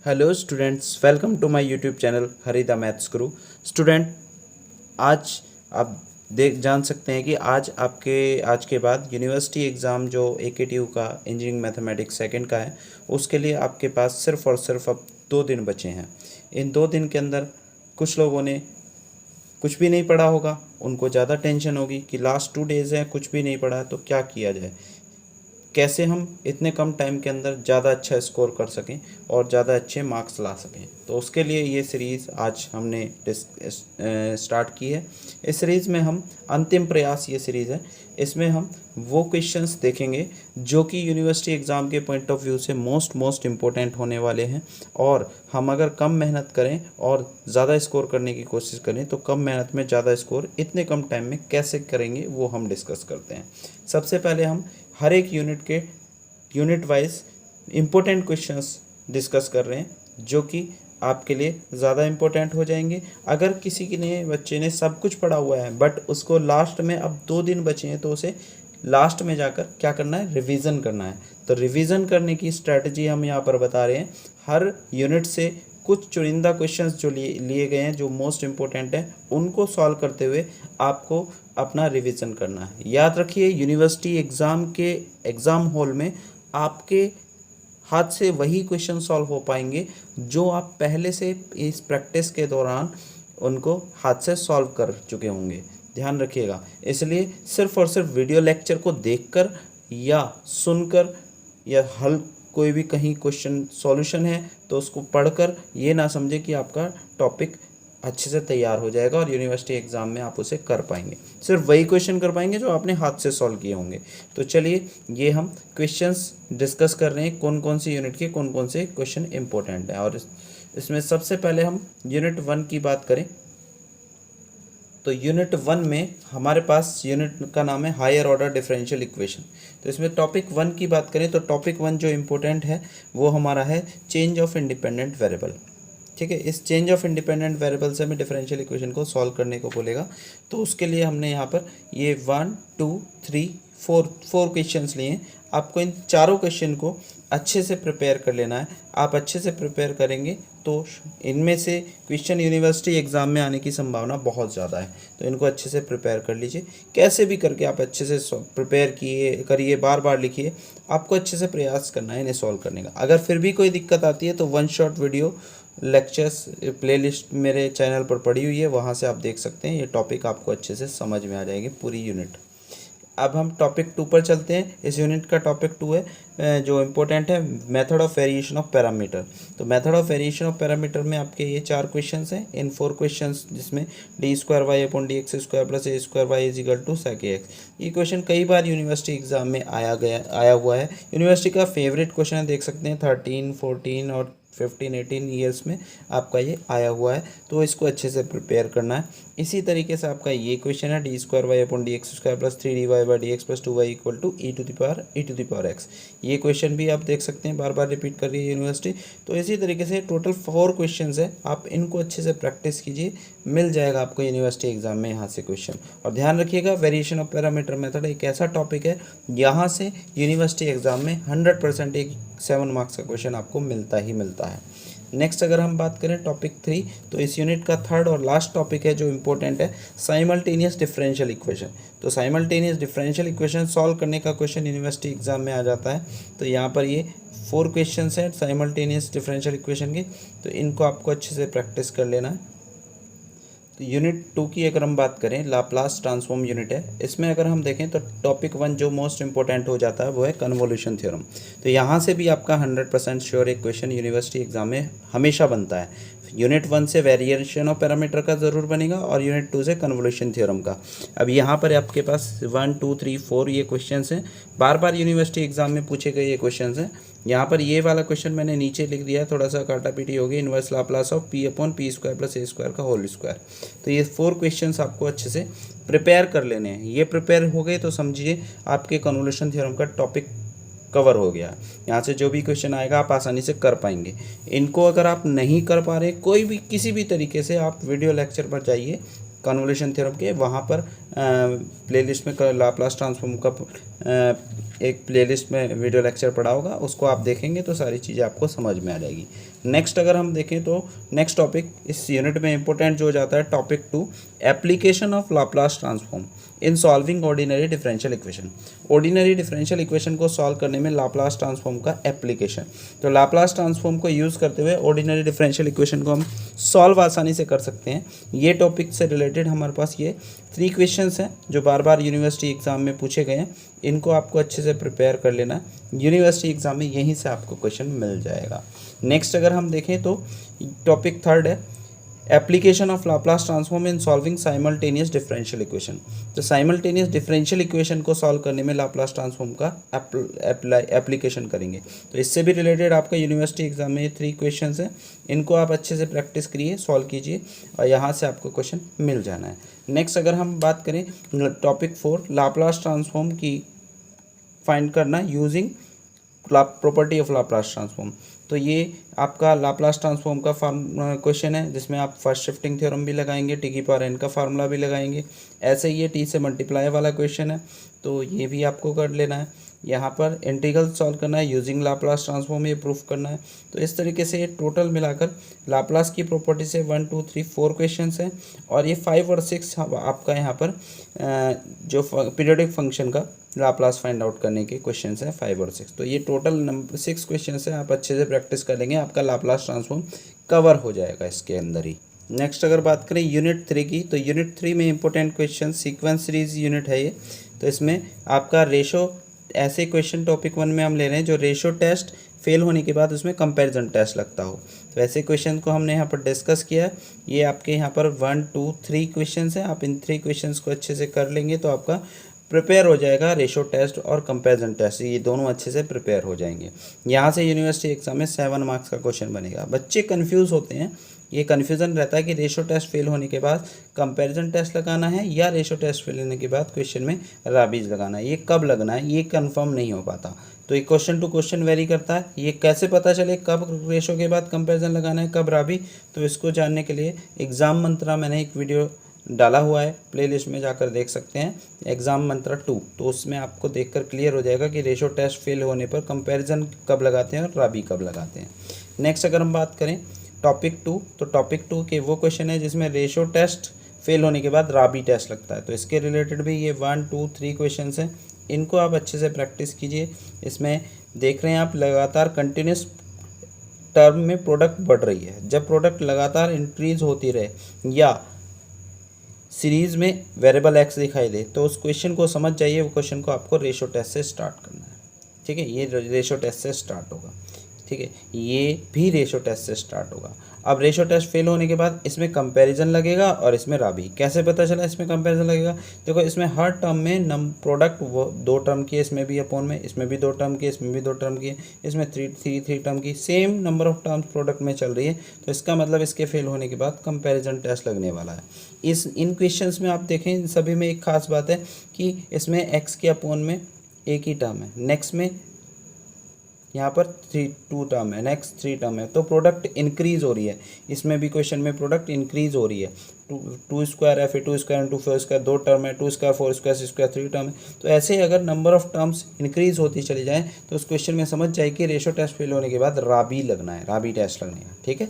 Hello students, welcome to my YouTube channel Harida maths guru. Student, आज आप जान सकते हैं कि आज के बाद यूनिवर्सिटी एग्ज़ाम जो AKTU का इंजीनियरिंग मैथमेटिक्स सेकंड का है, उसके लिए आपके पास सिर्फ़ और सिर्फ अब 2 दिन बचे हैं। इन 2 दिन के अंदर कुछ लोगों ने कुछ भी नहीं पढ़ा होगा, उनको ज़्यादा टेंशन होगी कि लास्ट 2 डेज़ हैं, कुछ भी नहीं पढ़ा, तो क्या किया जाए, कैसे हम इतने कम टाइम के अंदर ज़्यादा अच्छा स्कोर कर सकें और ज़्यादा अच्छे मार्क्स ला सकें। तो उसके लिए ये सीरीज़ आज हमने स्टार्ट की है। इस सीरीज़ में हम अंतिम प्रयास ये सीरीज़ है, इसमें हम वो क्वेश्चंस देखेंगे जो कि यूनिवर्सिटी एग्ज़ाम के पॉइंट ऑफ व्यू से मोस्ट इम्पोर्टेंट होने वाले हैं। और हम अगर कम मेहनत करें और ज़्यादा स्कोर करने की कोशिश करें तो कम मेहनत में ज़्यादा स्कोर इतने कम टाइम में कैसे करेंगे वो हम डिस्कस करते हैं। सबसे पहले हम हर एक unit wise important questions discuss कर रहे हैं जो कि आपके लिए ज़्यादा इम्पोर्टेंट हो जाएंगे। अगर किसी के ने बच्चे ने सब कुछ पढ़ा हुआ है बट उसको लास्ट में अब 2 दिन बचे हैं, तो उसे लास्ट में जाकर क्या करना है, रिवीजन करना है। तो रिवीजन करने की स्ट्रैटेजी हम यहाँ पर बता रहे हैं। हर यूनिट से कुछ चुनिंदा क्वेश्चंस जो लिए गए हैं, जो मोस्ट इम्पोर्टेंट हैं, उनको सॉल्व करते हुए आपको अपना रिवीजन करना है। याद रखिए, यूनिवर्सिटी एग्ज़ाम के एग्ज़ाम हॉल में आपके हाथ से वही क्वेश्चन सॉल्व हो पाएंगे जो आप पहले से इस प्रैक्टिस के दौरान उनको हाथ से सॉल्व कर चुके होंगे। ध्यान रखिएगा। इसलिए सिर्फ और सिर्फ वीडियो लेक्चर को देखकर या सुनकर या हल कोई भी कहीं क्वेश्चन सॉल्यूशन है तो उसको पढ़कर ये ना समझे कि आपका टॉपिक अच्छे से तैयार हो जाएगा और यूनिवर्सिटी एग्ज़ाम में आप उसे कर पाएंगे। सिर्फ वही क्वेश्चन कर पाएंगे जो आपने हाथ से सॉल्व किए होंगे। तो चलिए, ये हम क्वेश्चंस डिस्कस कर रहे हैं, कौन कौन सी यूनिट के कौन कौन से क्वेश्चन इंपॉर्टेंट हैं। और इसमें सबसे पहले हम यूनिट 1 की बात करें तो यूनिट 1 में हमारे पास यूनिट का नाम है हायर ऑर्डर डिफरेंशियल इक्वेशन। तो इसमें टॉपिक 1 की बात करें तो टॉपिक 1 जो इम्पोर्टेंट है वो हमारा है चेंज ऑफ इंडिपेंडेंट वेरिएबल। ठीक है, इस चेंज ऑफ इंडिपेंडेंट वेरिएबल से हमें डिफरेंशियल इक्वेशन को सॉल्व करने को बोलेगा। तो उसके लिए हमने यहाँ पर ये 1 2 3 4 क्वेश्चंस लिए। आपको इन चारों क्वेश्चन को अच्छे से प्रिपेयर कर लेना है। आप अच्छे से प्रिपेयर करेंगे तो इनमें से क्वेश्चन यूनिवर्सिटी एग्ज़ाम में आने की संभावना बहुत ज़्यादा है। तो इनको अच्छे से प्रिपेयर कर लीजिए। कैसे भी करके आप अच्छे से प्रिपेयर करिए, बार बार लिखिए। आपको अच्छे से प्रयास करना है इन्हें सॉल्व करने का। अगर फिर भी कोई दिक्कत आती है तो 1 शॉट वीडियो लेक्चर्स प्लेलिस्ट मेरे चैनल पर पड़ी हुई है, वहाँ से आप देख सकते हैं। ये टॉपिक आपको अच्छे से समझ में आ जाएगी पूरी यूनिट। अब हम टॉपिक 2 पर चलते हैं। इस यूनिट का टॉपिक 2 है जो इम्पोर्टेंट है, method of variation of parameter. तो method of variation of parameter में आपके ये 4 क्वेश्चंस हैं। इन 4 क्वेश्चंस जिसमें d²y/dx² + a²y = sec ax। ये क्वेश्चन कई बार यूनिवर्सिटी एग्जाम में आया हुआ है। यूनिवर्सिटी का फेवरेट क्वेश्चन है, देख सकते हैं 13 14 और 15 18 ईयर्स में आपका ये आया हुआ है। तो इसको अच्छे से प्रिपेयर करना है। इसी तरीके से आपका ये क्वेश्चन है d²y/dx² + 3dy/dx + 2y = e⁻x। ये क्वेश्चन भी आप देख सकते हैं, बार बार रिपीट कर रही है यूनिवर्सिटी। तो इसी तरीके से टोटल 4 क्वेश्चंस है। आप इनको अच्छे से प्रैक्टिस कीजिए, मिल जाएगा आपको यूनिवर्सिटी एग्जाम में यहाँ से क्वेश्चन। और ध्यान रखिएगा, वेरिएशन ऑफ पैरामीटर मेथड एक ऐसा टॉपिक है, यहाँ से यूनिवर्सिटी एग्जाम में 100% एक 7 मार्क्स का क्वेश्चन आपको मिलता ही मिलता है। नेक्स्ट अगर हम बात करें टॉपिक 3, तो इस यूनिट का थर्ड और लास्ट टॉपिक है जो इम्पोर्टेंट है, साइमल्टेनियस डिफरेंशियल इक्वेशन। तो साइमल्टेनियस डिफरेंशियल इक्वेशन सॉल्व करने का क्वेश्चन यूनिवर्सिटी एग्जाम में आ जाता है। तो यहाँ पर ये 4 क्वेश्चंस हैं साइमल्टेनियस डिफरेंशियल इक्वेशन के, तो इनको आपको अच्छे से प्रैक्टिस कर लेना है। तो यूनिट 2 की अगर हम बात करें, लाप्लास ट्रांसफॉर्म यूनिट है। इसमें अगर हम देखें तो टॉपिक 1 जो मोस्ट इंपॉर्टेंट हो जाता है वो है कन्वोल्यूशन थ्योरम। तो यहाँ से भी आपका 100% श्योर एक क्वेश्चन यूनिवर्सिटी एग्जाम में हमेशा बनता है। यूनिट 1 से वेरिएशन ऑफ पैरामीटर का ज़रूर बनेगा और यूनिट 2 से कन्वोल्यूशन थ्योरम का। अब यहाँ पर आपके पास 1 2 3 4 ये क्वेश्चंस हैं, बार बार यूनिवर्सिटी एग्जाम में पूछे गए ये क्वेश्चंस हैं। यहाँ पर ये वाला क्वेश्चन मैंने नीचे लिख दिया, थोड़ा सा काटा पीटी होगी, inverse Laplace of p/p² + a² का होल स्क्वायर। तो ये 4 क्वेश्चंस आपको अच्छे से प्रिपेयर कर लेने हैं। ये प्रिपेयर हो गए तो समझिए आपके कन्वोल्यूशन थ्योरम का टॉपिक कवर हो गया। यहाँ से जो भी क्वेश्चन आएगा आप आसानी से कर पाएंगे। इनको अगर आप नहीं कर पा रहे कोई भी किसी भी तरीके से, आप वीडियो लेक्चर पर जाइए कन्वोल्यूशन थ्योरम के, वहाँ पर प्लेलिस्ट में लाप्लास ट्रांसफॉर्म का एक प्लेलिस्ट में वीडियो लेक्चर पड़ा होगा, उसको आप देखेंगे तो सारी चीज़ें आपको समझ में आ जाएगी। नेक्स्ट अगर हम देखें तो नेक्स्ट टॉपिक इस यूनिट में इंपॉर्टेंट जो हो जाता है topic 2, application of Laplace transform in solving ordinary differential equation. Ordinary differential equation को सॉल्व करने में लाप्लास ट्रांसफॉर्म का एप्लीकेशन। तो लाप्लास ट्रांसफॉर्म को यूज़ करते हुए ऑर्डिनरी डिफरेंशियल इक्वेशन को हम सॉल्व आसानी से कर सकते हैं। ये टॉपिक से रिलेटेड हमारे पास ये 3 क्वेश्चंस हैं जो बार बार यूनिवर्सिटी एग्ज़ाम में पूछे गए हैं। इनको आपको अच्छे से प्रिपेयर कर लेना है, यूनिवर्सिटी एग्ज़ाम में यहीं से आपको क्वेश्चन मिल जाएगा। नेक्स्ट अगर हम देखें तो टॉपिक 3 है, application of Laplace transform in solving simultaneous differential equation. तो साइमल्टेनियस डिफरेंशियल इक्वेशन को सॉल्व करने में लाप्लास ट्रांसफॉर्म का एप्लीकेशन करेंगे। तो इससे भी रिलेटेड आपका यूनिवर्सिटी एग्जाम में ये 3 क्वेश्चंस हैं, इनको आप अच्छे से प्रैक्टिस करिए, सॉल्व कीजिए और यहाँ से आपको क्वेश्चन मिल जाना है। नेक्स्ट अगर हम बात करें टॉपिक 4, लाप्लास ट्रांसफॉर्म की फाइंड करना using property of Laplace transform. तो ये आपका लाप्लास ट्रांसफॉर्म का क्वेश्चन है जिसमें आप फर्स्ट शिफ्टिंग थ्योरम भी लगाएंगे, टी की पावर एन का फार्मूला भी लगाएंगे। ऐसे ही ये टी से मल्टीप्लाई वाला क्वेश्चन है, तो ये भी आपको कर लेना है। यहाँ पर इंटीग्रल सॉल्व करना है यूजिंग लाप्लास ट्रांसफॉर्म, ये प्रूफ करना है। तो इस तरीके से ये टोटल मिलाकर लाप्लास की प्रॉपर्टी से 1 2 3 4 क्वेश्चंस हैं और ये 5 और 6 आपका यहाँ पर जो पीरियोडिक फंक्शन का लाप्लास फाइंड आउट करने के क्वेश्चंस हैं 5 और 6। तो ये टोटल 6 क्वेश्चंस हैं, आप अच्छे से प्रैक्टिस कर लेंगे, आपका लाप्लास ट्रांसफॉर्म कवर हो जाएगा इसके अंदर ही। नेक्स्ट अगर बात करें यूनिट 3 की, तो यूनिट 3 में important question sequence series unit है ये। तो इसमें आपका रेशो, ऐसे क्वेश्चन टॉपिक 1 में हम ले रहे हैं जो रेशो टेस्ट फेल होने के बाद उसमें कंपैरिजन टेस्ट लगता हो। तो ऐसे क्वेश्चन को हमने यहाँ पर डिस्कस किया है। ये आपके यहाँ पर 1 2 3 क्वेश्चंस हैं, आप इन 3 क्वेश्चंस को अच्छे से कर लेंगे तो आपका प्रिपेयर हो जाएगा रेशो टेस्ट और कंपैरिजन टेस्ट, ये दोनों अच्छे से प्रिपेयर हो जाएंगे। यहाँ से यूनिवर्सिटी एग्जाम में 7 मार्क्स का क्वेश्चन बनेगा। बच्चे कंफ्यूज होते हैं, ये कन्फ्यूज़न रहता है कि रेशो टेस्ट फेल होने के बाद कंपैरिजन टेस्ट लगाना है या रेशो टेस्ट फेल होने के बाद क्वेश्चन में राबीज लगाना है, ये कब लगना है ये कंफर्म नहीं हो पाता। तो ये क्वेश्चन टू क्वेश्चन वेरी करता है। ये कैसे पता चले कब रेशो के बाद कंपैरिजन लगाना है, कब राबी, तो इसको जानने के लिए एग्ज़ाम मंत्रा मैंने एक वीडियो डाला हुआ है, प्लेलिस्ट में जाकर देख सकते हैं, एग्ज़ाम मंत्रा 2। तो उसमें आपको देखकर क्लियर हो जाएगा कि रेशो टेस्ट फेल होने पर कंपैरिजन कब लगाते हैं और राबी कब लगाते हैं। नेक्स्ट अगर हम बात करें टॉपिक 2, तो टॉपिक 2 के वो क्वेश्चन है जिसमें रेशो टेस्ट फेल होने के बाद राबी टेस्ट लगता है। तो इसके रिलेटेड भी ये 1 2 3 क्वेश्चन हैं, इनको आप अच्छे से प्रैक्टिस कीजिए। इसमें देख रहे हैं आप लगातार कंटिन्यूस टर्म में प्रोडक्ट बढ़ रही है, जब प्रोडक्ट लगातार इंक्रीज होती रहे या सीरीज़ में वेरिएबल एक्स दिखाई दे तो उस क्वेश्चन को समझ जाइए, वो क्वेश्चन को आपको रेशो टेस्ट से स्टार्ट करना है। ठीक है, ये रेशो टेस्ट से स्टार्ट होगा। ठीक है, ये भी रेशो टेस्ट से स्टार्ट होगा। अब रेशो टेस्ट फेल होने के बाद इसमें कंपैरिजन लगेगा और इसमें राबी। कैसे पता चला इसमें कंपैरिजन लगेगा? देखो इसमें हर टर्म में प्रोडक्ट वो 2 टर्म की है, इसमें भी अपॉन में, इसमें भी 2 टर्म की, इसमें भी 2 टर्म की है, इसमें 3 टर्म की, same number of terms product में चल रही है। तो इसका मतलब इसके फेल होने के बाद कंपैरिजन टेस्ट लगने वाला है। इन क्वेश्चंस में आप देखें, इन सभी में एक खास बात है कि इसमें एक्स के अपॉन में एक ही टर्म है, नेक्स्ट में यहाँ पर 2 टर्म है, नेक्स्ट 3 टर्म है, तो प्रोडक्ट इंक्रीज हो रही है। इसमें भी क्वेश्चन में प्रोडक्ट इंक्रीज हो रही है। 2 स्क्वायर है, फिर 2 स्क्वायर इंटू 4 स्क्वायर 2 टर्म है, 2 स्क्वायर 4 स्क्वायर 6 स्क्वायर 3 टर्म है। तो ऐसे ही अगर नंबर ऑफ टर्म्स इंक्रीज होती चली जाए तो उस क्वेश्चन में समझ जाए कि रेशो टेस्ट फेल होने के बाद राबी लगना है, राबी टेस्ट लगना है। ठीक है,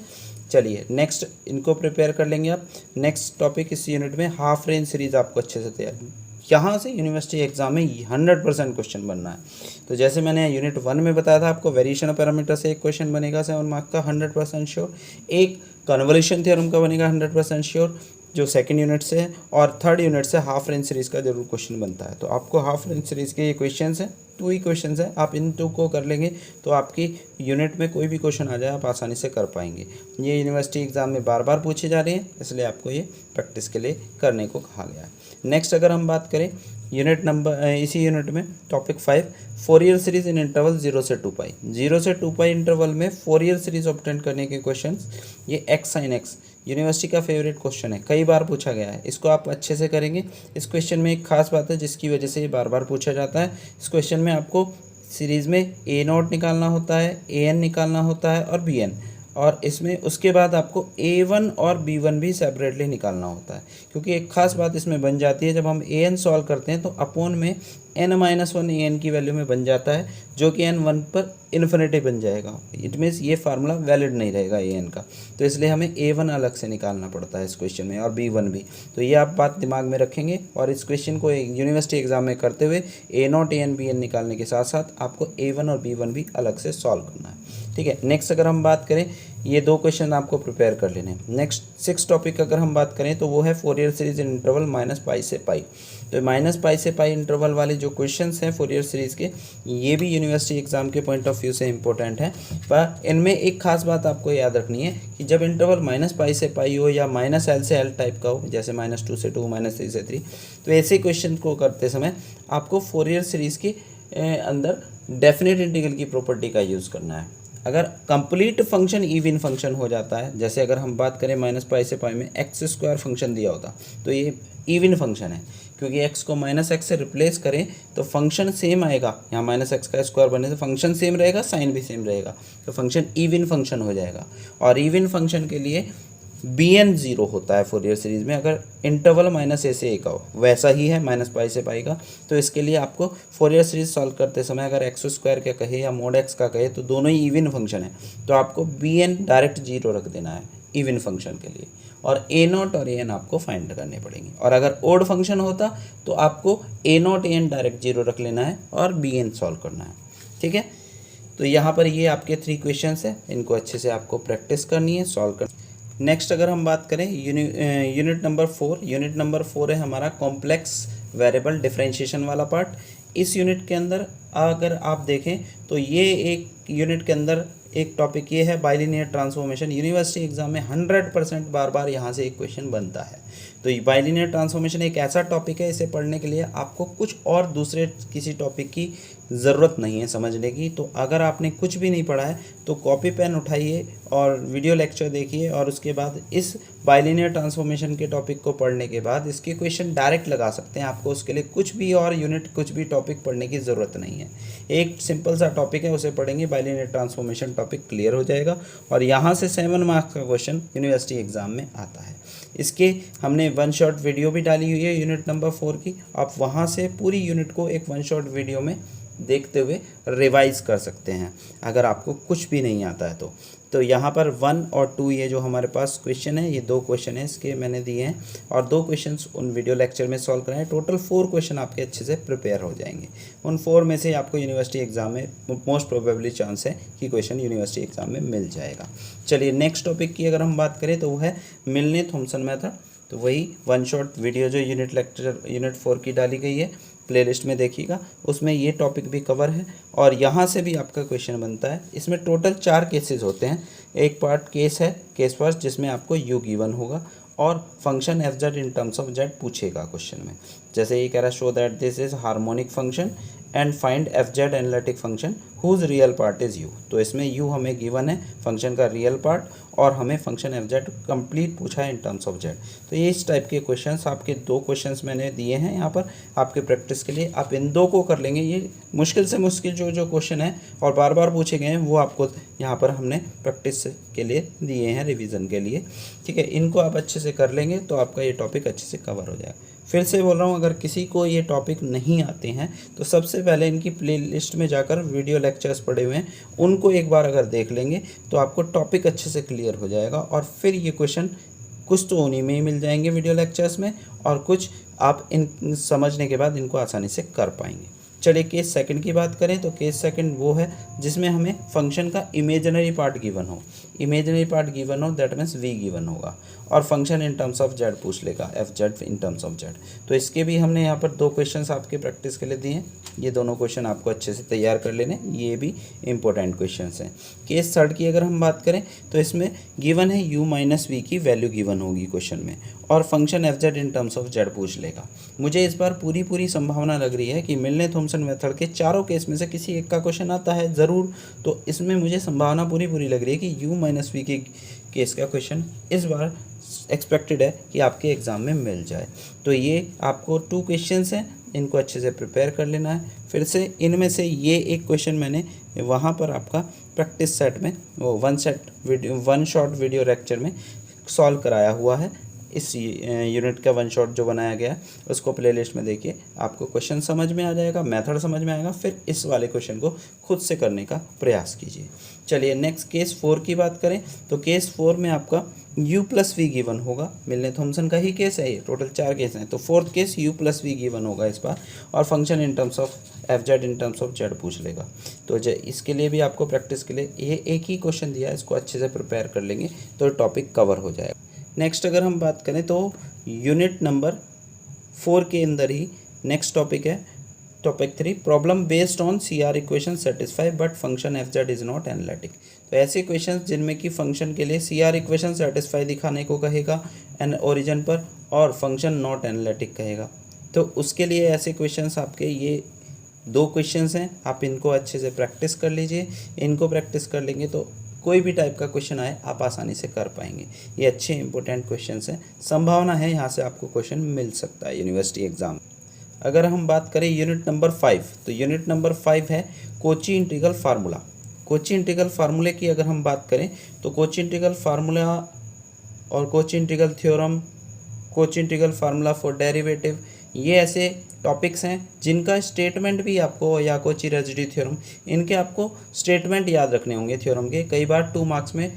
चलिए नेक्स्ट इनको प्रिपेयर कर लेंगे आप। नेक्स्ट टॉपिक इस यूनिट में हाफ रेंज सीरीज आपको अच्छे से तैयार, यहाँ से यूनिवर्सिटी एग्जाम में 100% क्वेश्चन बनना है। तो जैसे मैंने यूनिट 1 में बताया था आपको, वेरिएशन ऑफ पैरामीटर से एक क्वेश्चन बनेगा 7 मार्क का 100% श्योर, एक कन्वोल्यूशन थ्योरम का बनेगा 100% श्योर जो सेकंड यूनिट से है, और थर्ड यूनिट से हाफ रेंज सीरीज का जरूर क्वेश्चन बनता है। तो आपको हाफ रेंज सीरीज के ये क्वेश्चन हैं, 2 ही क्वेश्चन है, आप इन 2 को कर लेंगे तो आपकी यूनिट में कोई भी क्वेश्चन आ जाए आप आसानी से कर पाएंगे। ये यूनिवर्सिटी एग्जाम में बार बार पूछे जा रहे हैं, इसलिए आपको ये प्रैक्टिस के लिए करने को कहा गया है। नेक्स्ट अगर हम बात करें यूनिट नंबर, इसी यूनिट में topic 5, Fourier series in interval 0 से 2 पाई। 0 से 2 पाई इंटरवल में फोरियर सीरीज ऑब्टेन करने के क्वेश्चंस, ये एक्स साइन एक्स यूनिवर्सिटी का फेवरेट क्वेश्चन है, कई बार पूछा गया है, इसको आप अच्छे से करेंगे। इस क्वेश्चन में एक खास बात है जिसकी वजह से ये बार बार पूछा जाता है। इस क्वेश्चन में आपको सीरीज़ में A0 निकालना होता है, AN निकालना होता है और BN, और इसमें उसके बाद आपको A1 और B1 भी सेपरेटली निकालना होता है। क्योंकि एक खास बात इसमें बन जाती है, जब हम AN सॉल्व करते हैं तो अपॉन में n-1 an की वैल्यू में बन जाता है, जो कि n1 पर इन्फिनिटी बन जाएगा। इट मीन्स ये फार्मूला वैलिड नहीं रहेगा an का, तो इसलिए हमें a1 अलग से निकालना पड़ता है इस क्वेश्चन में, और b1 भी। तो ये आप बात दिमाग में रखेंगे, और इस क्वेश्चन को यूनिवर्सिटी एग्जाम में करते हुए a0 an bn निकालने के साथ साथ आपको a1 और b1 भी अलग से सॉल्व करना है। ठीक है, नेक्स्ट अगर हम बात करें, ये 2 क्वेश्चन आपको प्रिपेयर कर लेने हैं। नेक्स्ट 6 टॉपिक अगर हम बात करें तो वो है फोरियर सीरीज इन इंटरवल -π से π। तो -π से π इंटरवल वाले जो क्वेश्चंस हैं फोरियर सीरीज के, ये भी यूनिवर्सिटी एग्जाम के पॉइंट ऑफ व्यू से इंपॉर्टेंट है। पर इनमें एक खास बात आपको याद रखनी है कि जब इंटरवल -π से π हो या -l से l टाइप का हो, जैसे -2 से 2, -3 से 3, तो ऐसे क्वेश्चन को करते समय आपको फोरियर सीरीज के अंदर डेफिनेट इंटीग्रल की प्रॉपर्टी का यूज़ करना है। अगर कंप्लीट फंक्शन इवन फंक्शन हो जाता है, जैसे अगर हम बात करें -π से π में x² फंक्शन दिया होता, तो ये इवन फंक्शन है, क्योंकि x को -x से रिप्लेस करें तो फंक्शन सेम आएगा। यहाँ -x का स्क्वायर बने तो फंक्शन सेम रहेगा, साइन भी सेम रहेगा, तो फंक्शन इवन फंक्शन हो जाएगा। और इवन फंक्शन के लिए bn 0 होता है फोरियर सीरीज में, अगर इंटरवल -a से a का हो। वैसा ही है -π से π का। तो इसके लिए आपको फोरियर सीरीज सॉल्व करते समय अगर x² का कहे या मोड x का कहे, तो दोनों ही इवन फंक्शन है, तो आपको bn डायरेक्ट 0 रख देना है इवन फंक्शन के लिए, और a0 और an आपको फाइंड करने पड़ेंगे। और अगर ओड फंक्शन होता तो आपको a0 an डायरेक्ट 0 रख लेना है और bn सॉल्व करना है। ठीक है, तो यहाँ पर ये आपके 3 क्वेश्चन है, इनको अच्छे से आपको प्रैक्टिस करनी है, सॉल्व कर। नेक्स्ट अगर हम बात करें यूनिट नंबर 4 है हमारा कॉम्प्लेक्स वेरिएबल डिफरेंशिएशन वाला पार्ट। इस यूनिट के अंदर अगर आप देखें तो ये एक यूनिट के अंदर एक टॉपिक ये है बाइलिनियर ट्रांसफॉर्मेशन। यूनिवर्सिटी एग्जाम में 100% बार बार यहाँ से एक क्वेश्चन बनता है। तो ये बाइलिनियर ट्रांसफॉर्मेशन एक ऐसा टॉपिक है, इसे पढ़ने के लिए आपको कुछ और दूसरे किसी टॉपिक की ज़रूरत नहीं है समझने की। तो अगर आपने कुछ भी नहीं पढ़ा है तो कॉपी पेन उठाइए और वीडियो लेक्चर देखिए, और उसके बाद इस बाइलिनियर ट्रांसफॉर्मेशन के टॉपिक को पढ़ने के बाद इसके क्वेश्चन डायरेक्ट लगा सकते हैं। आपको उसके लिए कुछ भी और यूनिट कुछ भी टॉपिक पढ़ने की ज़रूरत नहीं है। एक सिंपल सा टॉपिक है, उसे पढ़ेंगे, बाइलिनियर ट्रांसफॉर्मेशन टॉपिक क्लियर हो जाएगा, और यहाँ से 7 मार्क्स का क्वेश्चन यूनिवर्सिटी एग्जाम में आता है। इसके हमने 1 शॉट वीडियो भी डाली हुई है यूनिट नंबर 4 की। आप वहाँ से पूरी यूनिट को एक 1 शॉट वीडियो में देखते हुए रिवाइज कर सकते हैं अगर आपको कुछ भी नहीं आता है तो यहाँ पर 1 और 2 ये जो हमारे पास क्वेश्चन है, ये 2 क्वेश्चन है इसके मैंने दिए हैं, और 2 क्वेश्चंस उन वीडियो लेक्चर में सॉल्व कराएं। टोटल 4 क्वेश्चन आपके अच्छे से प्रिपेयर हो जाएंगे। उन 4 में से आपको यूनिवर्सिटी एग्जाम में मोस्ट प्रोबेबली चांस है कि क्वेश्चन यूनिवर्सिटी एग्जाम में मिल जाएगा। चलिए नेक्स्ट टॉपिक की अगर हम बात करें तो वो है मिलने थॉमसन मेथड। तो वही 1 शॉट वीडियो जो यूनिट 4 की डाली गई है, प्लेलिस्ट में देखिएगा, उसमें ये टॉपिक भी कवर है, और यहाँ से भी आपका क्वेश्चन बनता है। इसमें टोटल 4 केसेस होते हैं। एक पार्ट केस है, केस फर्स्ट, जिसमें आपको यू गिवन होगा और function F Z in terms of Z पूछेगा क्वेश्चन में। जैसे ये कह रहा है show that this is harmonic function and find F Z analytic function whose real part is U. तो इसमें यू हमें गिवन है फंक्शन का रियल पार्ट, और हमें फंक्शन एफ जेड कंप्लीट पूछा है इन टर्म्स ऑफ जेड। तो ये इस टाइप के क्वेश्चंस आपके 2 क्वेश्चंस मैंने दिए हैं यहाँ पर आपके प्रैक्टिस के लिए। आप इन 2 को कर लेंगे। ये मुश्किल से मुश्किल जो क्वेश्चन है और बार बार पूछे गए हैं वो आपको यहाँ पर हमने प्रैक्टिस के लिए दिए हैं, रिविज़न के लिए। ठीक है, इनको आप अच्छे से कर लेंगे तो आपका ये टॉपिक अच्छे से कवर हो जाएगा। फिर से बोल रहा हूँ, अगर किसी को ये टॉपिक नहीं आते हैं तो सबसे पहले इनकी प्लेलिस्ट में जाकर वीडियो लेक्चर्स पड़े हुए हैं, उनको एक बार अगर देख लेंगे तो आपको टॉपिक अच्छे से क्लियर हो जाएगा। और फिर ये क्वेश्चन कुछ तो उन्हीं में ही मिल जाएंगे वीडियो लेक्चर्स में, और कुछ आप इन समझने के बाद इनको आसानी से कर पाएंगे। चलिए केस सेकंड की बात करें तो केस सेकंड वो है जिसमें हमें फंक्शन का इमेजिनरी पार्ट गिवन हो। इमेजिनरी पार्ट गिवन हो दैट मीन्स वी गिवन होगा, और function in terms of Z पूछ लेगा, F Z in terms of Z. तो इसके भी हमने यहाँ पर 2 क्वेश्चंस आपके प्रैक्टिस के लिए दिए हैं। ये दोनों क्वेश्चन आपको अच्छे से तैयार कर लेने, ये भी इंपॉर्टेंट क्वेश्चंस हैं। केस थर्ड की अगर हम बात करें तो इसमें गिवन है u माइनस वी की वैल्यू गिवन होगी क्वेश्चन में, और function F Z in terms of Z पूछ लेगा। मुझे इस बार पूरी संभावना लग रही है कि मिलने थॉमसन मेथड के चारों केस में से किसी एक का क्वेश्चन आता है ज़रूर। तो इसमें मुझे संभावना पूरी लग रही है कि u माइनस वी के केस का क्वेश्चन इस बार एक्सपेक्टेड है कि आपके एग्ज़ाम में मिल जाए। तो ये आपको 2 क्वेश्चंस हैं, इनको अच्छे से प्रिपेयर कर लेना है। फिर से इनमें से ये एक क्वेश्चन मैंने वहाँ पर आपका प्रैक्टिस सेट में वो 1 शॉट वीडियो लेक्चर में सॉल्व कराया हुआ है। इस यूनिट का वन शॉट जो बनाया गया है उसको प्लेलिस्ट में देखिए, आपको क्वेश्चन समझ में आ जाएगा, मेथड समझ में आएगा, फिर इस वाले क्वेश्चन को खुद से करने का प्रयास कीजिए। चलिए नेक्स्ट केस 4 की बात करें तो केस 4 में आपका u+v गिवन होगा। मिलने थॉमसन का ही केस है, ये टोटल 4 केस हैं, तो फोर्थ केस u+v गिवन होगा इस बार, और function in terms of fz in terms of z पूछ लेगा। तो इसके लिए भी आपको प्रैक्टिस के लिए ये एक ही क्वेश्चन दिया है, इसको अच्छे से प्रिपेयर कर लेंगे तो टॉपिक कवर हो जाएगा। नेक्स्ट अगर हम बात करें तो यूनिट नंबर 4 के अंदर ही नेक्स्ट टॉपिक है topic 3, problem based on CR equation satisfy but function fz is not analytic. तो ऐसे क्वेश्चंस जिनमें कि फंक्शन के लिए CR इक्वेशन सेटिस्फाई दिखाने को कहेगा एंड ओरिजिन पर, और फंक्शन नॉट एनालिटिक कहेगा, तो उसके लिए ऐसे क्वेश्चंस आपके ये 2 क्वेश्चंस हैं, आप इनको अच्छे से प्रैक्टिस कर लीजिए। इनको प्रैक्टिस कर लेंगे तो कोई भी टाइप का क्वेश्चन आए आप आसानी से कर पाएंगे। ये अच्छे इंपॉर्टेंट क्वेश्चंस हैं, संभावना है यहाँ से आपको क्वेश्चन मिल सकता है यूनिवर्सिटी एग्जाम। अगर हम बात करें यूनिट नंबर 5, तो यूनिट नंबर 5 है Kochi integral formula. Cauchy integral फार्मूले की अगर हम बात करें तो कोची इंटीग्रल फार्मूला और Kochi integral theorem, Kochi integral formula for derivative, ये ऐसे टॉपिक्स हैं जिनका स्टेटमेंट भी आपको, या कोची रेजिड्यू थ्योरम, इनके आपको स्टेटमेंट याद रखने होंगे थ्योरम के। कई बार 2 मार्क्स में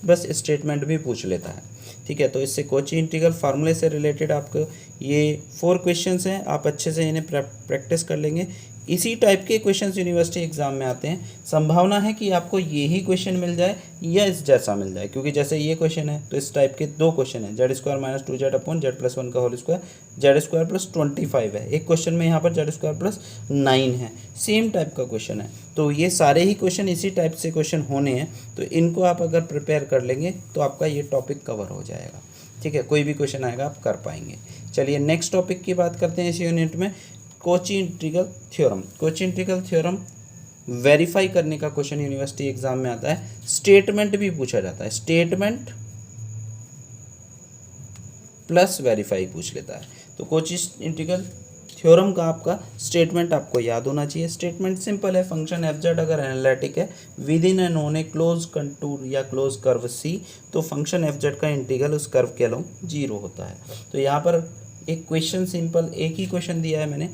बस स्टेटमेंट भी पूछ लेता है, ठीक है। तो इससे कोची इंटीग्रल फार्मूले से रिलेटेड आपको ये 4 क्वेश्चंस हैं, आप अच्छे से इन्हें प्रैक्टिस कर लेंगे। इसी टाइप के क्वेश्चंस यूनिवर्सिटी एग्जाम में आते हैं, संभावना है कि आपको यही क्वेश्चन मिल जाए या इस जैसा मिल जाए, क्योंकि जैसे ये क्वेश्चन है तो इस टाइप के 2 क्वेश्चन हैं, z² - 2z अपॉन z+1 का होल स्क्वायर, z² + 25 है। एक क्वेश्चन में यहाँ पर z² + 9 है, सेम टाइप का क्वेश्चन है। तो ये सारे ही क्वेश्चन इसी टाइप से क्वेश्चन होने हैं, तो इनको आप अगर प्रिपेयर कर लेंगे तो आपका ये टॉपिक कवर हो जाएगा, ठीक है। कोई भी क्वेश्चन आएगा आप कर पाएंगे। चलिए नेक्स्ट टॉपिक की बात करते हैं इस यूनिट में, Kochi integral theorem. Kochi integral theorem verify करने का क्वेश्चन यूनिवर्सिटी एग्जाम में आता है, स्टेटमेंट भी पूछा जाता है, स्टेटमेंट प्लस वेरीफाई पूछ लेता है। तो कोची इंटीग्रल थ्योरम का आपका स्टेटमेंट आपको याद होना चाहिए। स्टेटमेंट सिंपल है, फंक्शन fz अगर एनालिटिक है with in and on A close contour या क्लोज कर्व C, तो फंक्शन fz का इंटीग्रल उस कर्व के अलोंग 0 होता है। तो यहाँ पर एक क्वेश्चन सिंपल एक ही क्वेश्चन दिया है मैंने,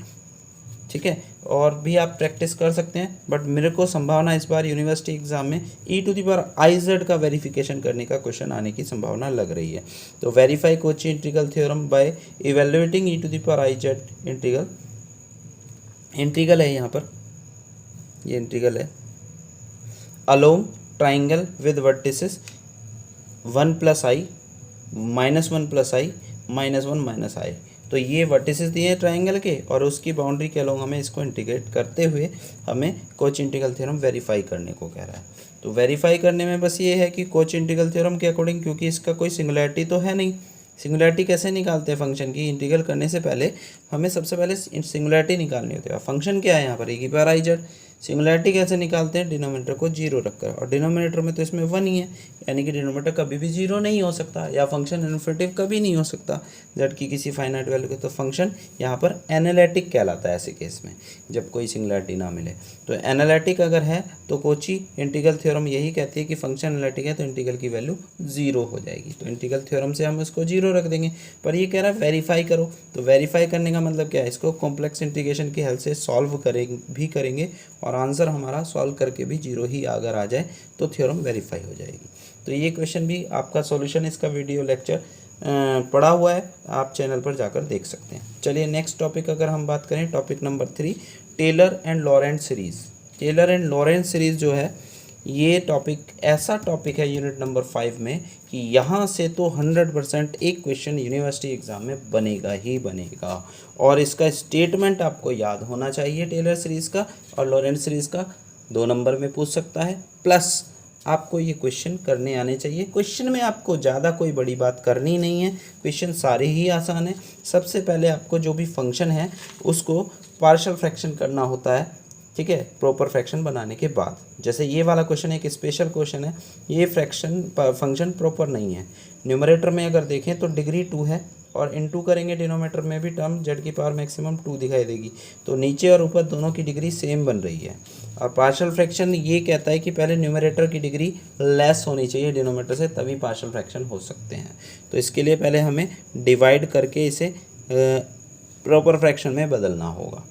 ठीक है, और भी आप प्रैक्टिस कर सकते हैं, बट मेरे को संभावना इस बार यूनिवर्सिटी एग्जाम में e⁻iz का वेरिफिकेशन करने का क्वेश्चन आने की संभावना लग रही है। तो verify Kochi integral theorem by evaluating e⁻iz integral, integral है यहाँ पर, ये इंटीग्रल है along triangle with vertices 1 + i -1 + i -1 - i। तो ये वर्टिसेस दिए हैं ट्राइंगल के, और उसकी बाउंड्री के अलोंग हमें इसको इंटीग्रेट करते हुए हमें कोची इंटीग्रल थ्योरम वेरीफाई करने को कह रहा है। तो वेरीफाई करने में बस ये है कि कोची इंटीग्रल थ्योरम के अकॉर्डिंग, क्योंकि इसका कोई सिंगुलैरिटी तो है नहीं, सिंगुलैरिटी कैसे निकालते हैं फंक्शन की, इंटीग्रल करने से पहले हमें सबसे पहले सिंगुलैरिटी निकालनी होती है। फंक्शन क्या है यहाँ पर e⁻iz, सिंगुलैरिटी कैसे निकालते हैं, डिनोमिनेटर को 0 रखकर, और डिनोमिनेटर में तो इसमें 1 ही है, यानी कि डिनोमिनेटर कभी भी 0 नहीं हो सकता, या फंक्शन इन्फिनिटिव कभी नहीं हो सकता z की किसी फाइनाइट वैल्यू के। तो फंक्शन यहाँ पर एनालिटिक कहलाता है ऐसे केस में, जब कोई सिंगुलैरिटी ना मिले। तो एनालिटिक अगर है तो कोची इंटीग्रल थ्योरम यही कहती है कि फंक्शन एनालिटिक है तो इंटीग्रल की वैल्यू 0 हो जाएगी। तो इंटीग्रल थ्योरम से हम इसको 0 रख देंगे, पर ये कह रहा है वेरीफाई करो। तो वेरीफाई करने का मतलब क्या है, इसको कॉम्प्लेक्स इंटीग्रेशन की हेल्प से सॉल्व करेंगे और आंसर हमारा सॉल्व करके भी 0 ही अगर आ जाए तो थ्योरम वेरीफाई हो जाएगी। तो ये क्वेश्चन भी आपका सॉल्यूशन, इसका वीडियो लेक्चर पड़ा हुआ है, आप चैनल पर जाकर देख सकते हैं। चलिए नेक्स्ट टॉपिक अगर हम बात करें, topic number 3, Taylor and Laurent series. Taylor and Laurent series जो है ये टॉपिक ऐसा टॉपिक है यूनिट नंबर 5 में कि यहाँ से तो 100% एक क्वेश्चन यूनिवर्सिटी एग्ज़ाम में बनेगा ही बनेगा, और इसका स्टेटमेंट आपको याद होना चाहिए टेलर सीरीज़ का, और लॉरेंट्ज़ सीरीज़ का 2 नंबर में पूछ सकता है, प्लस आपको ये क्वेश्चन करने आने चाहिए। क्वेश्चन में आपको ज़्यादा कोई बड़ी बात करनी नहीं है, क्वेश्चन सारे ही आसान है। सबसे पहले आपको जो भी फंक्शन है उसको पार्शियल फ्रैक्शन करना होता है, ठीक है, प्रॉपर फ्रैक्शन बनाने के बाद। जैसे ये वाला क्वेश्चन एक स्पेशल क्वेश्चन है, ये फंक्शन प्रॉपर नहीं है। न्यूमरेटर में अगर देखें तो डिग्री 2 है और इनटू करेंगे डिनोमीटर में भी टर्म जेड की पावर मैक्सिमम 2 दिखाई देगी। तो नीचे और ऊपर दोनों की डिग्री सेम बन रही है। और पार्शियल फ्रैक्शन ये कहता है कि पहले न्यूमरेटर की डिग्री लेस होनी चाहिए डिनोमीटर से, तभी पार्शियल फ्रैक्शन हो सकते हैं। तो इसके लिए पहले हमें डिवाइड करके इसे प्रॉपर फ्रैक्शन में बदलना होगा।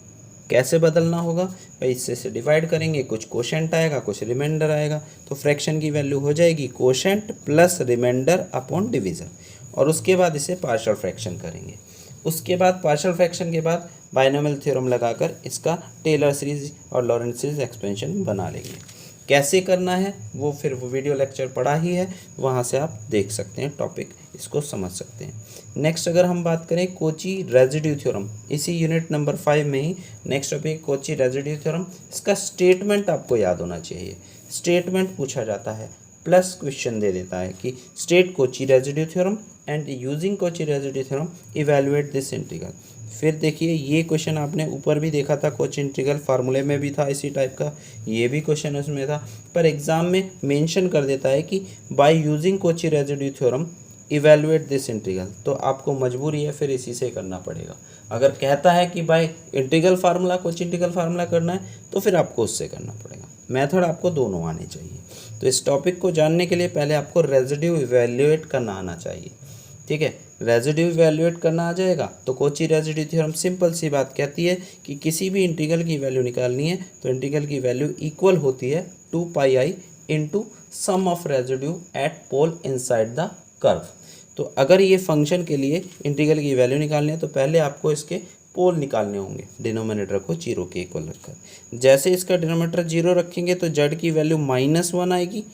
कैसे बदलना होगा भाई, इससे से डिवाइड करेंगे, कुछ कोशेंट आएगा, कुछ रिमाइंडर आएगा। तो फ्रैक्शन की वैल्यू हो जाएगी quotient plus remainder upon division, और उसके बाद इसे पार्शियल फ्रैक्शन करेंगे। उसके बाद पार्शियल फ्रैक्शन के बाद बायनोमियल थ्योरम लगाकर इसका टेलर सीरीज और लॉरेंट सीरीज एक्सपेंशन बना लेंगे। कैसे करना है वो फिर वो वीडियो लेक्चर पढ़ा ही है, वहाँ से आप देख सकते हैं, टॉपिक इसको समझ सकते हैं। नेक्स्ट अगर हम बात करें कोची रेजिड्यू थ्योरम, इसी यूनिट नंबर 5 में ही next topic Cauchy residue theorem. इसका स्टेटमेंट आपको याद होना चाहिए। स्टेटमेंट पूछा जाता है प्लस क्वेश्चन दे देता है कि state Kochi residue theorem and using Kochi residue theorem evaluate this integral. फिर देखिए ये क्वेश्चन आपने ऊपर भी देखा था, कोची इंटीग्रल फार्मूले में भी था इसी टाइप का, ये भी क्वेश्चन उसमें था, पर एग्जाम में मेंशन कर देता है कि by using Kochi residue theorem evaluate this integral. तो आपको मजबूरी है फिर इसी से करना पड़ेगा। अगर कहता है कि by integral formula, Cauchy integral formula करना है, तो फिर आपको उससे करना पड़ेगा। मेथड आपको दोनों आने चाहिए। तो इस टॉपिक को जानने के लिए पहले आपको रेजिड्यू इवैल्यूएट करना आना चाहिए। ठीक है, रेजिड्यू इवैल्यूएट करना आ जाएगा तो कोची रेजिड्यू थ्योरम सिंपल सी बात कहती है कि किसी भी इंटीग्रल की वैल्यू निकालनी है तो इंटीग्रल की वैल्यू इक्वल होती है 2πi into sum of residue at pole inside the curve. तो अगर ये फंक्शन के लिए इंटीग्रल की वैल्यू निकालनी है तो पहले आपको इसके पोल निकालने होंगे, डिनोमिनेटर को 0 के इक्वल रखकर। जैसे इसका डिनोमिनेटर 0 रखेंगे तो जेड की वैल्यू -1 आएगी,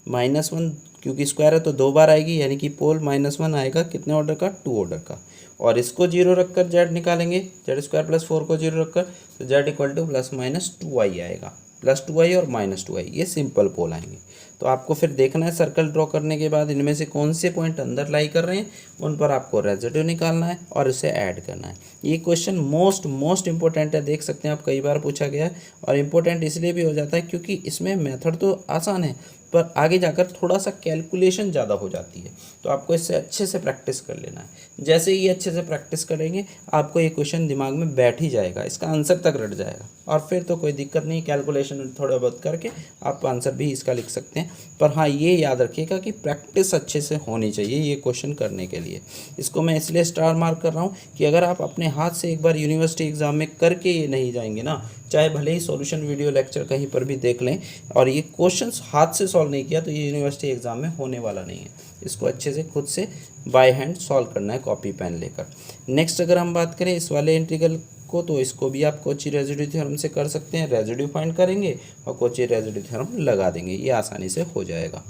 -1 क्योंकि स्क्वायर है तो 2 बार आएगी, यानी कि पोल -1 आएगा कितने ऑर्डर का, 2 ऑर्डर का। और इसको 0 रखकर जेड निकालेंगे, जेड स्क्वायर प्लस 4 को 0 रखकर, तो जेड इक्वल टू ±2i आएगा, +2i और -2i, ये सिंपल पोल आएंगे। तो आपको फिर देखना है सर्कल ड्रॉ करने के बाद इनमें से कौन से पॉइंट अंदर लाई कर रहे हैं, उन पर आपको रेजिड्यू निकालना है और इसे ऐड करना है। ये क्वेश्चन मोस्ट इंपॉर्टेंट है, देख सकते हैं आप, कई बार पूछा गया है। और इम्पोर्टेंट इसलिए भी हो जाता है क्योंकि इसमें मेथड तो आसान है पर आगे जाकर थोड़ा सा कैलकुलेशन ज़्यादा हो जाती है। तो आपको इससे अच्छे से प्रैक्टिस कर लेना है। जैसे ही अच्छे से प्रैक्टिस करेंगे आपको ये क्वेश्चन दिमाग में बैठ ही जाएगा, इसका आंसर तक रट जाएगा, और फिर तो कोई दिक्कत नहीं, कैलकुलेशन थोड़ा बहुत करके आप आंसर भी इसका लिख सकते हैं। पर हाँ, ये याद रखिएगा कि प्रैक्टिस अच्छे से होनी चाहिए ये क्वेश्चन करने के लिए। इसको मैं इसलिए स्टार मार्क कर रहा हूँ कि अगर आप अपने हाथ से एक बार यूनिवर्सिटी एग्ज़ाम में करके ये नहीं जाएंगे ना, चाहे भले ही सॉल्यूशन वीडियो लेक्चर कहीं पर भी देख लें, और ये क्वेश्चंस हाथ से सॉल्व नहीं किया तो ये यूनिवर्सिटी एग्ज़ाम में होने वाला नहीं है। इसको अच्छे से खुद से बाय हैंड सॉल्व करना है कॉपी पेन लेकर। नेक्स्ट अगर हम बात करें इस वाले इंटीग्रल को, तो इसको भी आप कोची रेजिड्यू थ्योरम से कर सकते हैं। रेजिड्यू फाइंड करेंगे और कोची रेजिड्यू थ्योरम लगा देंगे, ये आसानी से हो जाएगा।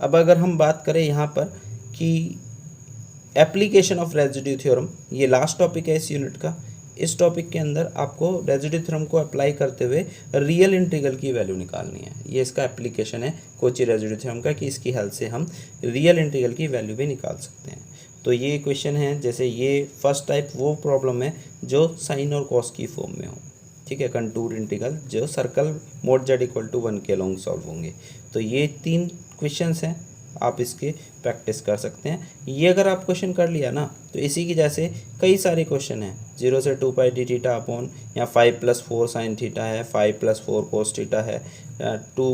अब अगर हम बात करें यहाँ पर कि एप्लीकेशन ऑफ रेजिड्यू थ्योरम, ये लास्ट टॉपिक है इस यूनिट का। इस टॉपिक के अंदर आपको रेजिड्यू थ्योरम को अप्लाई करते हुए रियल इंटीग्रल की वैल्यू निकालनी है। ये इसका एप्लीकेशन है कोची रेजिड्यू थ्योरम का कि इसकी हेल्प से हम रियल इंटीग्रल की वैल्यू भी निकाल सकते हैं। तो ये क्वेश्चन है, जैसे ये फर्स्ट टाइप वो प्रॉब्लम है जो साइन और कॉस की फॉर्म में हो, ठीक है, कंटूर इंटीग्रल जो circle mod Z equal to 1 के लॉन्ग सॉल्व होंगे। तो ये 3 क्वेश्चंस हैं, आप इसके प्रैक्टिस कर सकते हैं। ये अगर आप क्वेश्चन कर लिया ना तो इसी की जैसे कई सारे क्वेश्चन हैं, 0 से 2π डी थीटा अपॉन, या 5 + 4 साइन थीटा है, 5 + 4 कोस थीटा है, 2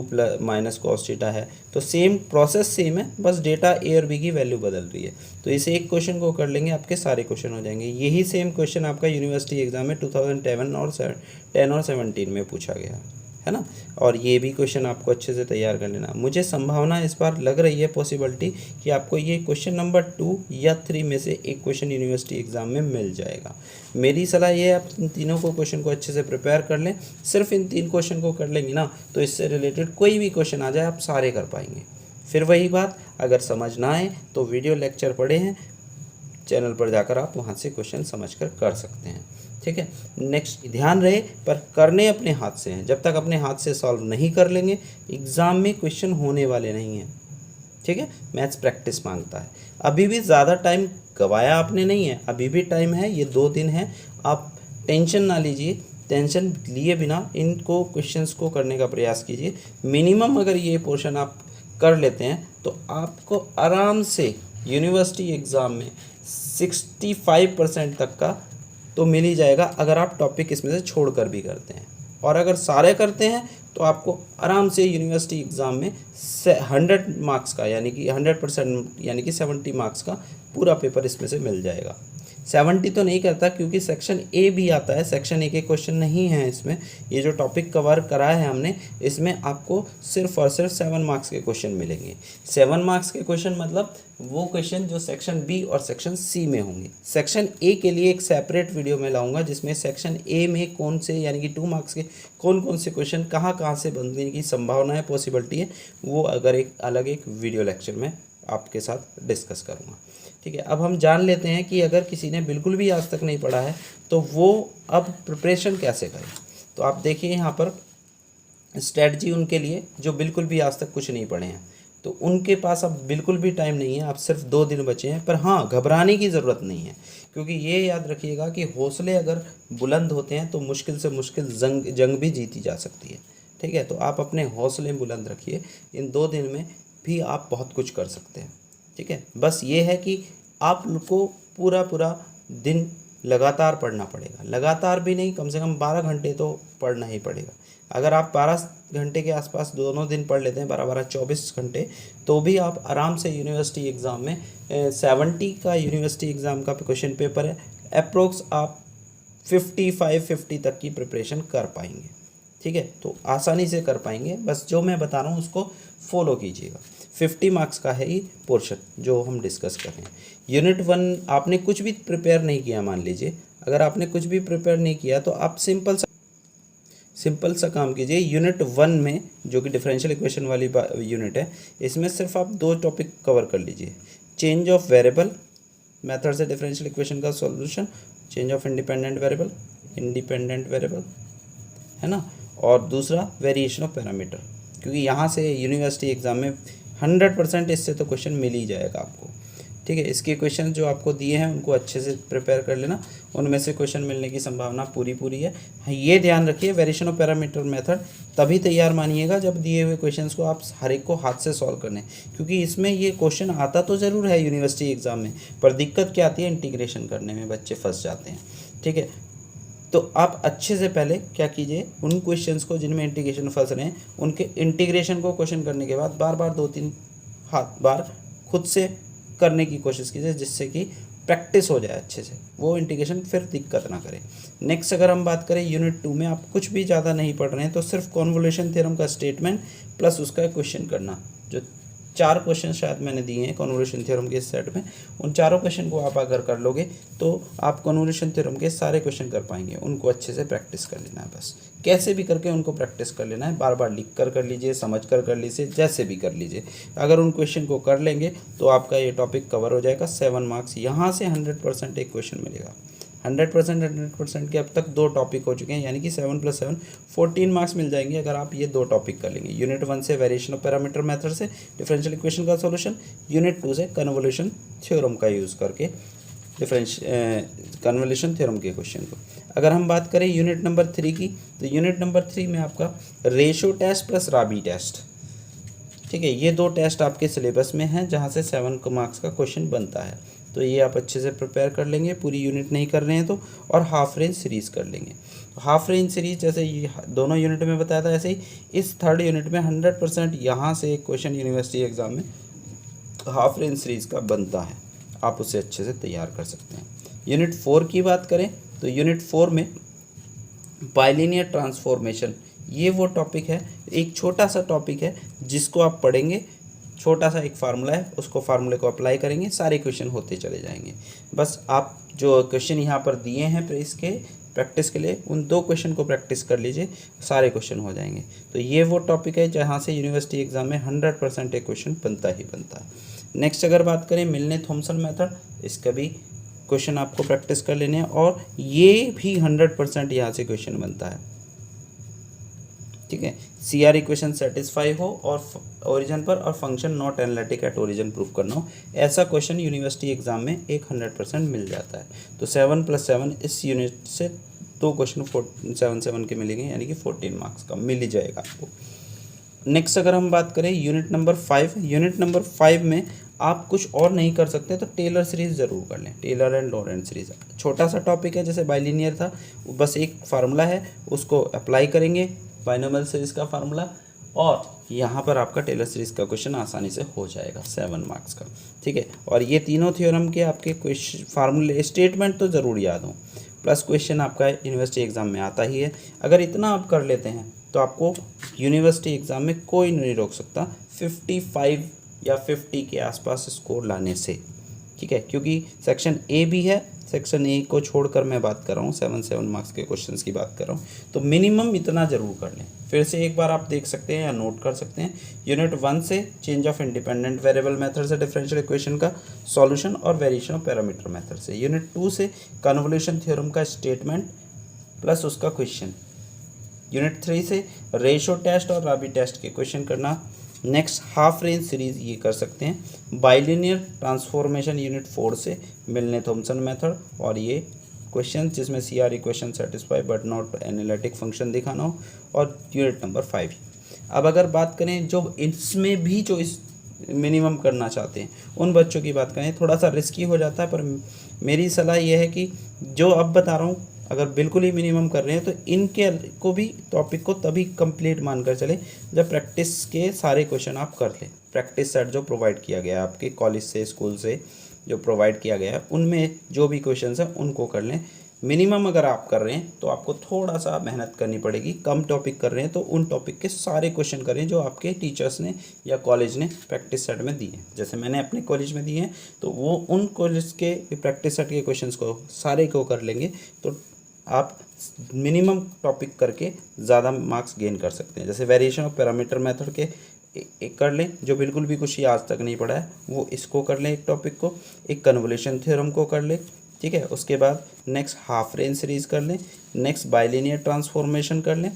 - कोस थीटा है। तो सेम प्रोसेस सेम है, बस डेटा ए और बी की वैल्यू बदल रही है। तो इस एक क्वेश्चन को कर लेंगे, आपके सारे क्वेश्चन हो जाएंगे। यही सेम क्वेश्चन आपका यूनिवर्सिटी एग्जाम में 2010 और 17 में पूछा गया है ना। और ये भी क्वेश्चन आपको अच्छे से तैयार कर लेना। मुझे संभावना इस बार लग रही है, पॉसिबिलिटी, कि आपको ये क्वेश्चन नंबर 2 या 3 में से एक क्वेश्चन यूनिवर्सिटी एग्जाम में मिल जाएगा। मेरी सलाह ये है आप इन तीनों को क्वेश्चन को अच्छे से प्रिपेयर कर लें। सिर्फ इन 3 क्वेश्चन को कर लेंगे ना तो इससे रिलेटेड कोई भी क्वेश्चन आ जाए आप सारे कर पाएंगे। फिर वही बात, अगर समझ ना आए तो वीडियो लेक्चर पढ़े हैं, चैनल पर जाकर आप वहाँ से क्वेश्चन समझ कर सकते हैं, ठीक है। नेक्स्ट ध्यान रहे पर करने अपने हाथ से हैं। जब तक अपने हाथ से सॉल्व नहीं कर लेंगे एग्ज़ाम में क्वेश्चन होने वाले नहीं हैं, ठीक है। मैथ्स प्रैक्टिस मांगता है। अभी भी ज़्यादा टाइम गवाया आपने नहीं है, अभी भी टाइम है, ये 2 दिन है। आप टेंशन ना लीजिए, टेंशन लिए बिना इनको क्वेश्चंस को करने का प्रयास कीजिए। मिनिमम अगर ये पोर्शन आप कर लेते हैं तो आपको आराम से यूनिवर्सिटी एग्ज़ाम में 65% तक का तो मिल ही जाएगा, अगर आप टॉपिक इसमें से छोड़ कर भी करते हैं। और अगर सारे करते हैं तो आपको आराम से यूनिवर्सिटी एग्ज़ाम में 100 मार्क्स का यानी कि 100% यानी कि 70 मार्क्स का पूरा पेपर इसमें से मिल जाएगा। 70 तो नहीं करता क्योंकि सेक्शन ए भी आता है, सेक्शन ए के क्वेश्चन नहीं हैं इसमें। ये जो टॉपिक कवर करा है हमने, इसमें आपको सिर्फ और सिर्फ 7 मार्क्स के क्वेश्चन मिलेंगे। 7 मार्क्स के क्वेश्चन मतलब वो क्वेश्चन जो सेक्शन बी और सेक्शन सी में होंगे। सेक्शन ए के लिए एक सेपरेट वीडियो में लाऊंगा, जिसमें सेक्शन ए में कौन से यानी कि 2 मार्क्स के कौन कौन से क्वेश्चन कहाँ से बनने की संभावना है, पॉसिबिलिटी है, वो अगर एक अलग एक वीडियो लेक्चर में आपके साथ डिस्कस करूँगा। ठीक है, अब हम जान लेते हैं कि अगर किसी ने बिल्कुल भी आज तक नहीं पढ़ा है तो वो अब प्रिपरेशन कैसे करे। तो आप देखिए यहाँ पर स्ट्रेटजी उनके लिए जो बिल्कुल भी आज तक कुछ नहीं पढ़े हैं, तो उनके पास अब बिल्कुल भी टाइम नहीं है, अब सिर्फ 2 दिन बचे हैं। पर हाँ, घबराने की ज़रूरत नहीं है, क्योंकि ये याद रखिएगा कि हौसले अगर बुलंद होते हैं तो मुश्किल से मुश्किल जंग भी जीती जा सकती है। ठीक है, तो आप अपने हौसले बुलंद रखिए, इन 2 दिन में भी आप बहुत कुछ कर सकते हैं। ठीक है, बस ये है कि आप को पूरा दिन लगातार पढ़ना पड़ेगा। लगातार भी नहीं, कम से कम 12 घंटे तो पढ़ना ही पड़ेगा। अगर आप 12 घंटे के आसपास दोनों दिन पढ़ लेते हैं, 12-12 24 घंटे, तो भी आप आराम से यूनिवर्सिटी एग्ज़ाम में 70 का यूनिवर्सिटी एग्ज़ाम का क्वेश्चन पेपर है, अप्रोक्स आप 55-50 तक की प्रिपरेशन कर पाएंगे। ठीक है, तो आसानी से कर पाएंगे। बस जो मैं बता रहा हूँ उसको फॉलो कीजिएगा। 50 मार्क्स का है ये पोर्शन जो हम डिस्कस कर रहे हैं। यूनिट 1 आपने कुछ भी प्रिपेयर नहीं किया, मान लीजिए अगर आपने कुछ भी प्रिपेयर नहीं किया तो आप सिंपल सा काम कीजिए। यूनिट 1 में जो कि डिफरेंशियल इक्वेशन वाली यूनिट है, इसमें सिर्फ आप 2 टॉपिक कवर कर लीजिए। चेंज ऑफ वेरिएबल, मेथड से डिफरेंशियल इक्वेशन का solution, change of independent variable है ना, और दूसरा वेरिएशन ऑफ पैरामीटर, क्योंकि यहाँ से यूनिवर्सिटी एग्ज़ाम में 100% इससे तो क्वेश्चन मिल ही जाएगा आपको। ठीक है, इसके क्वेश्चन जो आपको दिए हैं उनको अच्छे से प्रिपेयर कर लेना, उनमें से क्वेश्चन मिलने की संभावना पूरी है। ये ध्यान रखिए, वेरिएशन ऑफ पैरामीटर मेथड तभी तैयार मानिएगा जब दिए हुए क्वेश्चंस को आप हर एक को हाथ से सॉल्व करने, क्योंकि इसमें ये क्वेश्चन आता तो ज़रूर है यूनिवर्सिटी एग्ज़ाम में, पर दिक्कत क्या आती है, इंटीग्रेशन करने में बच्चे फंस जाते हैं। ठीक है, तो आप अच्छे से पहले क्या कीजिए, उन क्वेश्चंस को जिनमें इंटीग्रेशन फंस रहे हैं, उनके इंटीग्रेशन को क्वेश्चन करने के बाद बार 2-3 बार खुद से करने की कोशिश कीजिए, जिससे कि प्रैक्टिस हो जाए अच्छे से, वो इंटीग्रेशन फिर दिक्कत ना करे। नेक्स्ट अगर हम बात करें यूनिट 2 में, आप कुछ भी ज़्यादा नहीं पढ़ रहे हैं तो सिर्फ कॉन्वोल्यूशन थ्योरम का स्टेटमेंट प्लस उसका क्वेश्चन करना। जो 4 क्वेश्चन शायद मैंने दिए हैं कन्वोल्यूशन थ्योरम के सेट में, उन चारों क्वेश्चन को आप अगर कर लोगे तो आप कन्वोल्यूशन थ्योरम के सारे क्वेश्चन कर पाएंगे। उनको अच्छे से प्रैक्टिस कर लेना है, बस कैसे भी करके उनको प्रैक्टिस कर लेना है, बार लिख कर लीजिए, समझ कर लीजिए, जैसे भी कर लीजिए। अगर उन क्वेश्चन को कर लेंगे तो आपका ये टॉपिक कवर हो जाएगा। 7 मार्क्स यहाँ से 100% एक क्वेश्चन मिलेगा। 100% के अब तक 2 टॉपिक हो चुके हैं, यानी कि 7 + 7 14 मार्क्स मिल जाएंगे अगर आप ये 2 टॉपिक कर लेंगे। यूनिट 1 से वेरिएशन ऑफ पैरामीटर मेथड से डिफरेंशियल इक्वेशन का सॉल्यूशन, यूनिट 2 से कन्वोल्यूशन थ्योरम का यूज़ करके कन्वोल्यूशन थ्योरम के क्वेश्चन को। अगर हम बात करें यूनिट नंबर 3 की, तो यूनिट नंबर 3 में आपका रेशो टेस्ट प्लस राबी टेस्ट। ठीक है, ये 2 टेस्ट आपके सिलेबस में हैं जहाँ से 7 मार्क्स का क्वेश्चन बनता है, तो ये आप अच्छे से प्रिपेयर कर लेंगे। पूरी यूनिट नहीं कर रहे हैं तो, और हाफ रेंज सीरीज़ कर लेंगे। हाफ रेंज सीरीज जैसे ये दोनों यूनिट में बताया था, ऐसे ही इस 3rd यूनिट में 100% यहाँ से एक क्वेश्चन यूनिवर्सिटी एग्ज़ाम में हाफ रेंज सीरीज़ का बनता है, आप उसे अच्छे से तैयार कर सकते हैं। यूनिट 4 की बात करें तो यूनिट 4 में बाइलिनियर ट्रांसफॉर्मेशन, ये वो टॉपिक है, एक छोटा सा टॉपिक है जिसको आप पढ़ेंगे। छोटा सा एक फार्मूला है, उसको फार्मूले को अप्लाई करेंगे, सारे क्वेश्चन होते चले जाएंगे। बस आप जो क्वेश्चन यहाँ पर दिए हैं इसके प्रैक्टिस के लिए, उन 2 क्वेश्चन को प्रैक्टिस कर लीजिए, सारे क्वेश्चन हो जाएंगे। तो ये वो टॉपिक है जहाँ से यूनिवर्सिटी एग्ज़ाम में 100% एक क्वेश्चन बनता ही बनता है। नेक्स्ट अगर बात करें मिलने थॉमसन मेथड, इसका भी क्वेश्चन आपको प्रैक्टिस कर लेने हैं, और ये भी 100% यहाँ से क्वेश्चन बनता है। ठीक है, CR इक्वेशन सेटिस्फाई हो और ओरिजिन पर, और function not analytic at origin proof करना हो, ऐसा क्वेश्चन यूनिवर्सिटी एग्जाम में एक 100% मिल जाता है। तो 7 + 7 इस यूनिट से 2 क्वेश्चन 7 के मिलेंगे, यानी कि 14 मार्क्स का मिल ही जाएगा आपको। नेक्स्ट अगर हम बात करें यूनिट नंबर 5, यूनिट नंबर 5 में आप कुछ और नहीं कर सकते तो टेलर सीरीज़ ज़रूर कर लें, टेलर एंड लॉरेंट सीरीज़। छोटा सा टॉपिक है, जैसे बाइलिनियर था, बस एक फार्मूला है, उसको अप्लाई करेंगे बाइनोमियल सीरीज़ का फार्मूला, और यहाँ पर आपका टेलर सीरीज़ का क्वेश्चन आसानी से हो जाएगा 7 मार्क्स का। ठीक है, और ये तीनों थ्योरम के आपके क्वेश्चन फार्मूले स्टेटमेंट तो ज़रूर याद हो, प्लस क्वेश्चन आपका यूनिवर्सिटी एग्ज़ाम में आता ही है। अगर इतना आप कर लेते हैं तो आपको यूनिवर्सिटी एग्ज़ाम में कोई नहीं रोक सकता 55 या 50 के आसपास स्कोर लाने से। ठीक है, क्योंकि सेक्शन ए भी है, सेक्शन ए को छोड़कर मैं बात कर रहा हूँ, 7 मार्क्स के क्वेश्चंस की बात कर रहा हूँ, तो मिनिमम इतना ज़रूर कर लें। फिर से एक बार आप देख सकते हैं या नोट कर सकते हैं, यूनिट 1 से change of independent variable method से डिफरेंशियल इक्वेशन का सॉल्यूशन और वेरिएशन ऑफ पैरामीटर मेथड से, यूनिट 2 से कन्वोल्यूशन थ्योरम का स्टेटमेंट प्लस उसका क्वेश्चन, यूनिट 3 से रेशो टेस्ट और राबी टेस्ट के क्वेश्चन करना। नेक्स्ट हाफ रेंज सीरीज़ ये कर सकते हैं, बाइलिनियर ट्रांसफॉर्मेशन यूनिट 4 से मिलने थॉमसन मेथड, और ये क्वेश्चन जिसमें CR equation satisfy but not analytic function दिखाना हो, और यूनिट नंबर 5। अब अगर बात करें जो इसमें भी जो इस मिनिमम करना चाहते हैं उन बच्चों की बात करें, थोड़ा सा रिस्की हो जाता है, पर मेरी सलाह यह है कि जो अब बता रहा हूँ अगर बिल्कुल ही मिनिमम कर रहे हैं तो इनके को भी टॉपिक को तभी कंप्लीट मानकर चले जब प्रैक्टिस के सारे क्वेश्चन आप कर लें। प्रैक्टिस सेट जो प्रोवाइड किया गया है आपके कॉलेज से, स्कूल से जो प्रोवाइड किया गया है, उनमें जो भी क्वेश्चन हैं उनको कर लें। मिनिमम अगर आप कर रहे हैं तो आपको थोड़ा सा मेहनत करनी पड़ेगी, कम टॉपिक कर रहे हैं तो उन टॉपिक के सारे क्वेश्चन करें जो आपके टीचर्स ने या कॉलेज ने प्रैक्टिस सेट में दिए हैं। जैसे मैंने अपने कॉलेज में दिए हैं तो वो उन कॉलेज के प्रैक्टिस सेट के क्वेश्चंस को सारे को कर लेंगे तो आप मिनिमम टॉपिक करके ज़्यादा मार्क्स गेन कर सकते हैं। जैसे वेरिएशन ऑफ पैरामीटर मेथड के एक कर लें, जो बिल्कुल भी कुछ ही आज तक नहीं पढ़ा है वो इसको कर लें, एक टॉपिक को, एक कन्वोल्यूशन थ्योरम को कर लें। ठीक है, उसके बाद नेक्स्ट हाफ रेंज सीरीज़ कर लें, नेक्स्ट बाइलिनियर ट्रांसफॉर्मेशन कर लें,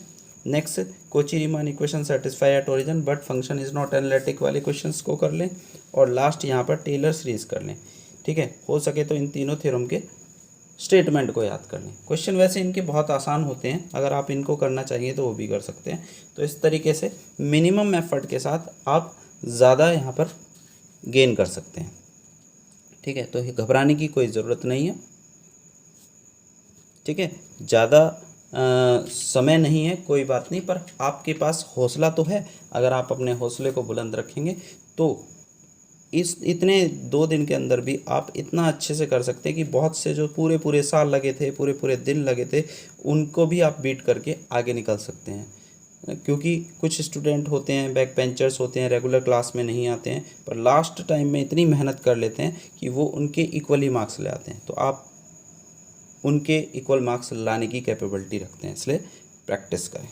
next Cauchy Riemann equation satisfy at origin but function is not analytic वाले क्वेश्चंस को कर लें, और लास्ट यहाँ पर टेलर सीरीज़ कर लें। ठीक है, हो सके तो इन तीनों थ्योरम के स्टेटमेंट को याद कर लें। क्वेश्चन वैसे इनके बहुत आसान होते हैं, अगर आप इनको करना चाहिए तो वो भी कर सकते हैं। तो इस तरीके से मिनिमम एफर्ट के साथ आप ज़्यादा यहाँ पर गेन कर सकते हैं। ठीक है, तो घबराने की कोई ज़रूरत नहीं है। ठीक है, ज़्यादा समय नहीं है, कोई बात नहीं, पर आपके पास हौसला तो है। अगर आप अपने हौसले को बुलंद रखेंगे तो इस इतने 2 दिन के अंदर भी आप इतना अच्छे से कर सकते हैं कि बहुत से जो पूरे पूरे साल लगे थे, पूरे पूरे दिन लगे थे, उनको भी आप बीट करके आगे निकल सकते हैं। क्योंकि कुछ स्टूडेंट होते हैं, बैक बेंचर्स होते हैं, रेगुलर क्लास में नहीं आते हैं, पर लास्ट टाइम में इतनी मेहनत कर लेते हैं कि वो उनके इक्वली मार्क्स ले आते हैं। तो आप उनके इक्वल मार्क्स लाने की कैपेबिलिटी रखते हैं, इसलिए प्रैक्टिस करें।